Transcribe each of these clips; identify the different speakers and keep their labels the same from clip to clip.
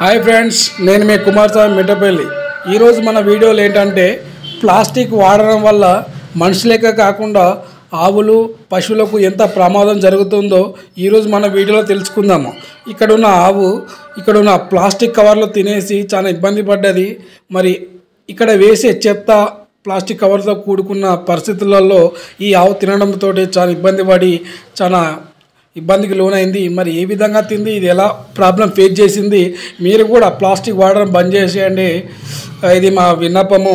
Speaker 1: Hi friends, నేను మీ కుమార్ స్వామి మిట్టపల్లి. ఈరోజు మన వీడియోలో ఏంటంటే ప్లాస్టిక్ వాడడం వల్ల మనుషులకే కాకుండా ఆవులు పశువులకు ఎంత ప్రమాదం జరుగుతుందో ఈరోజు మన వీడియోలో తెలుసుకుందాము. ఇక్కడున్న ఆవు ఇక్కడున్న ప్లాస్టిక్ కవర్లు తినేసి చాలా ఇబ్బంది పడ్డది. మరి ఇక్కడ వేసే చెత్త ప్లాస్టిక్ కవర్తో కూడుకున్న పరిస్థితులలో ఈ ఆవు తినడంతో చాలా ఇబ్బంది పడి చాలా ఇబ్బందికి లోనైంది. మరి ఏ విధంగా తింది, ఇది ఎలా ప్రాబ్లం ఫేస్ చేసింది, మీరు కూడా ప్లాస్టిక్ వాడడం బంద్ చేసేయండి. ఇది మా విన్నపము.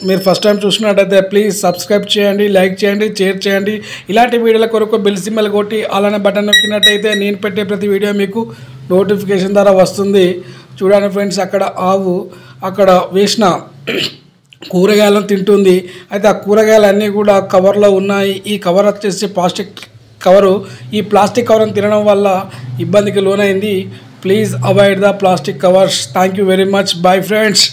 Speaker 1: మీరు ఫస్ట్ టైం చూసినట్టయితే ప్లీజ్ సబ్స్క్రైబ్ చేయండి, లైక్ చేయండి, షేర్ చేయండి. ఇలాంటి వీడియోల కొరకు బెల్ సింబల్ కొట్టి అలానే బటన్ నొక్కినట్టయితే నేను పెట్టే ప్రతి వీడియో మీకు నోటిఫికేషన్ ద్వారా వస్తుంది. చూడండి ఫ్రెండ్స్, అక్కడ ఆవు అక్కడ వేసిన కూరగాయలను తింటుంది. అయితే ఆ కూరగాయలన్నీ కూడా కవర్లో ఉన్నాయి. ఈ కవర్ వచ్చేసి ప్లాస్టిక్ కవరు. ఈ ప్లాస్టిక్ కవర్ని తినడం వల్ల ఇబ్బందికి లోనైంది. Please avoid the plastic covers. Thank you very much. Bye friends.